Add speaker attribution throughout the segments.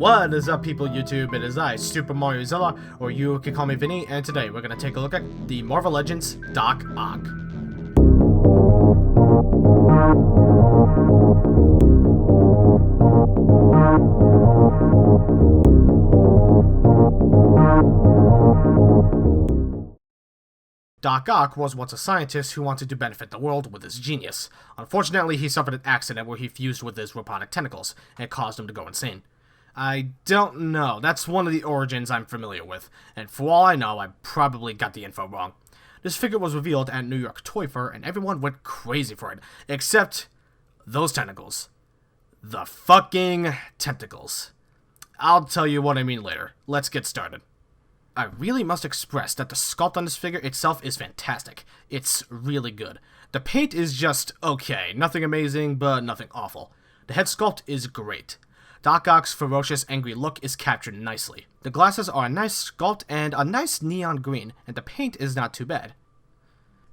Speaker 1: What is up, people YouTube? It is I, Super Mario Zilla, or you can call me Vinny, and today we're going to take a look at the Marvel Legends Doc Ock. Doc Ock was once a scientist who wanted to benefit the world with his genius. Unfortunately, he suffered an accident where he fused with his robotic tentacles, and it caused him to go insane. I don't know, that's one of the origins I'm familiar with, and for all I know, I probably got the info wrong. This figure was revealed at New York Toy Fair, and everyone went crazy for it, except those tentacles. The fucking tentacles. I'll tell you what I mean later. Let's get started. I really must express that the sculpt on this figure itself is fantastic. It's really good. The paint is just okay, nothing amazing, but nothing awful. The head sculpt is great. Doc Ock's ferocious, angry look is captured nicely. The glasses are a nice sculpt and a nice neon green, and the paint is not too bad.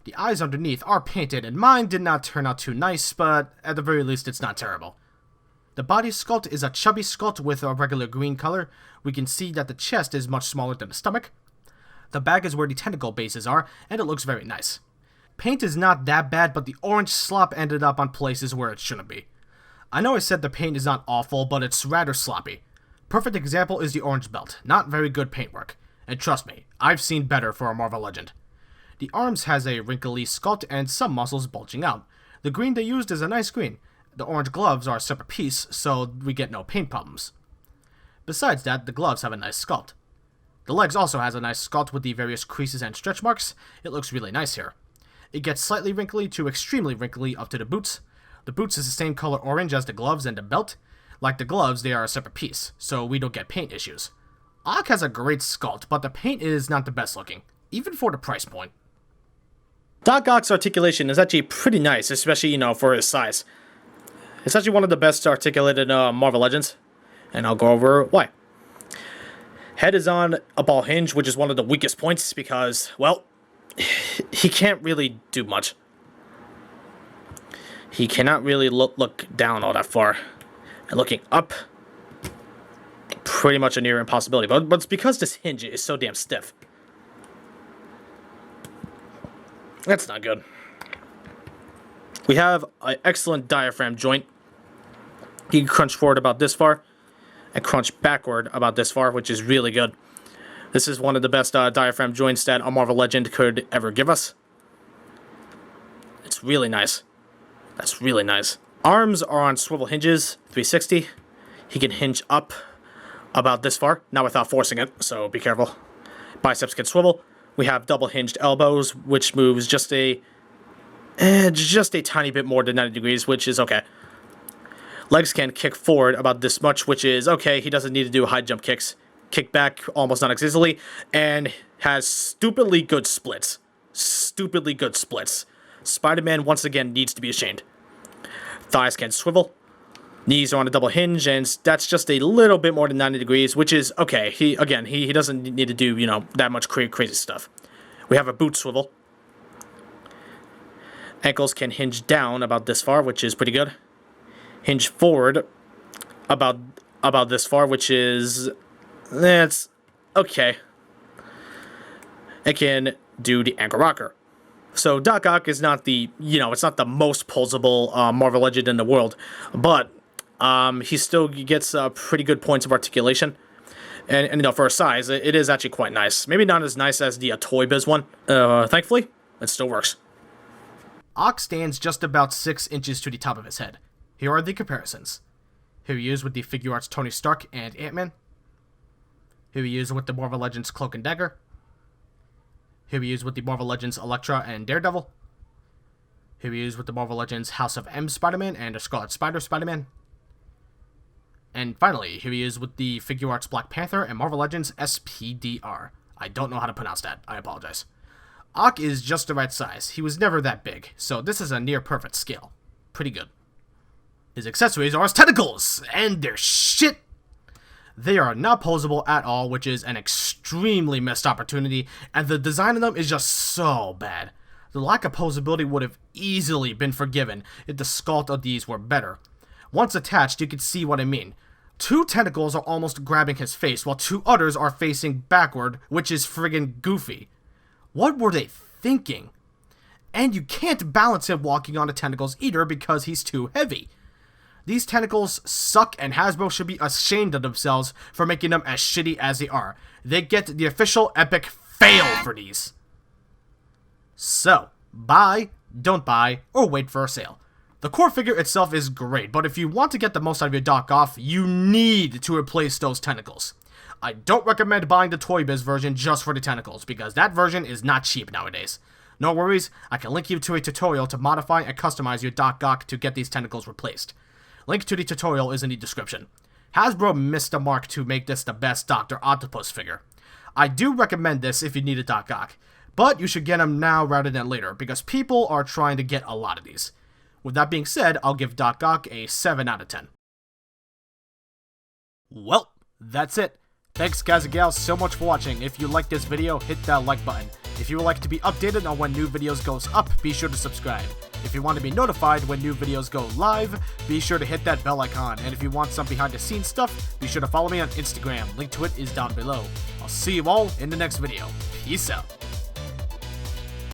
Speaker 1: The eyes underneath are painted, and mine did not turn out too nice, but at the very least it's not terrible. The body sculpt is a chubby sculpt with a regular green color. We can see that the chest is much smaller than the stomach. The back is where the tentacle bases are, and it looks very nice. Paint is not that bad, but the orange slop ended up on places where it shouldn't be. I know I said the paint is not awful, but it's rather sloppy. Perfect example is the orange belt. Not very good paintwork. And trust me, I've seen better for a Marvel Legend. The arms has a wrinkly sculpt and some muscles bulging out. The green they used is a nice green. The orange gloves are a separate piece, so we get no paint problems. Besides that, the gloves have a nice sculpt. The legs also has a nice sculpt with the various creases and stretch marks. It looks really nice here. It gets slightly wrinkly to extremely wrinkly up to the boots. The boots is the same color orange as the gloves and the belt. Like the gloves, they are a separate piece, so we don't get paint issues. Ock has a great sculpt, but the paint is not the best looking, even for the price point. Doc Ock's articulation is actually pretty nice, especially, for his size. It's actually one of the best articulated Marvel Legends, and I'll go over why. Head is on a ball hinge, which is one of the weakest points because, well, he can't really do much. He cannot really look down all that far. And looking up, pretty much a near impossibility. But it's because this hinge is so damn stiff. That's not good. We have an excellent diaphragm joint. He can crunch forward about this far, and crunch backward about this far, which is really good. This is one of the best diaphragm joints that a Marvel Legend could ever give us. It's really nice. That's really nice. Arms are on swivel hinges, 360. He can hinge up about this far, not without forcing it, so be careful. Biceps can swivel. We have double hinged elbows, which moves just a tiny bit more than 90 degrees, which is okay. Legs can kick forward about this much, which is okay. He doesn't need to do high jump kicks. Kick back almost non-existently, and has stupidly good splits. Stupidly good splits. Spider-Man once again needs to be ashamed. Thighs can swivel. Knees are on a double hinge, and that's just a little bit more than 90 degrees, which is okay. He doesn't need to do, that much crazy stuff. We have a boot swivel. Ankles can hinge down about this far, which is pretty good. Hinge forward about this far, which is, that's okay. It can do the ankle rocker. So Doc Ock is not the, it's not the most posable Marvel Legend in the world, but he still gets pretty good points of articulation. And for a size, it is actually quite nice. Maybe not as nice as the Toy Biz one. Thankfully, it still works. Ock stands just about 6 inches to the top of his head. Here are the comparisons. Here he is with the Figure Arts Tony Stark and Ant-Man. Here he is with the Marvel Legends Cloak and Dagger. Here he is with the Marvel Legends Elektra and Daredevil. Here he is with the Marvel Legends House of M Spider-Man and the Scarlet Spider Spider-Man. And finally, here he is with the Figure Arts Black Panther and Marvel Legends SPDR. I don't know how to pronounce that. I apologize. Ock is just the right size. He was never that big, so this is a near perfect scale. Pretty good. His accessories are his tentacles, and they're shit. They are not posable at all, which is an extremely missed opportunity, and the design of them is just so bad. The lack of posability would have easily been forgiven if the sculpt of these were better. Once attached, you can see what I mean. 2 tentacles are almost grabbing his face, while 2 others are facing backward, which is friggin' goofy. What were they thinking? And you can't balance him walking on the tentacles either because he's too heavy. These tentacles suck, and Hasbro should be ashamed of themselves for making them as shitty as they are. They get the official epic fail for these. So, buy, don't buy, or wait for a sale. The core figure itself is great, but if you want to get the most out of your Doc Ock, you need to replace those tentacles. I don't recommend buying the Toy Biz version just for the tentacles, because that version is not cheap nowadays. No worries, I can link you to a tutorial to modify and customize your Doc Ock to get these tentacles replaced. Link to the tutorial is in the description. Hasbro missed the mark to make this the best Doctor Octopus figure. I do recommend this if you need a Doc Ock, but you should get them now rather than later, because people are trying to get a lot of these. With that being said, I'll give Doc Ock a 7 out of 10. Well, that's it. Thanks guys and gals so much for watching. If you liked this video, hit that like button. If you would like to be updated on when new videos goes up, be sure to subscribe. If you want to be notified when new videos go live, be sure to hit that bell icon. And if you want some behind the scenes stuff, be sure to follow me on Instagram. Link to it is down below. I'll see you all in the next video. Peace out.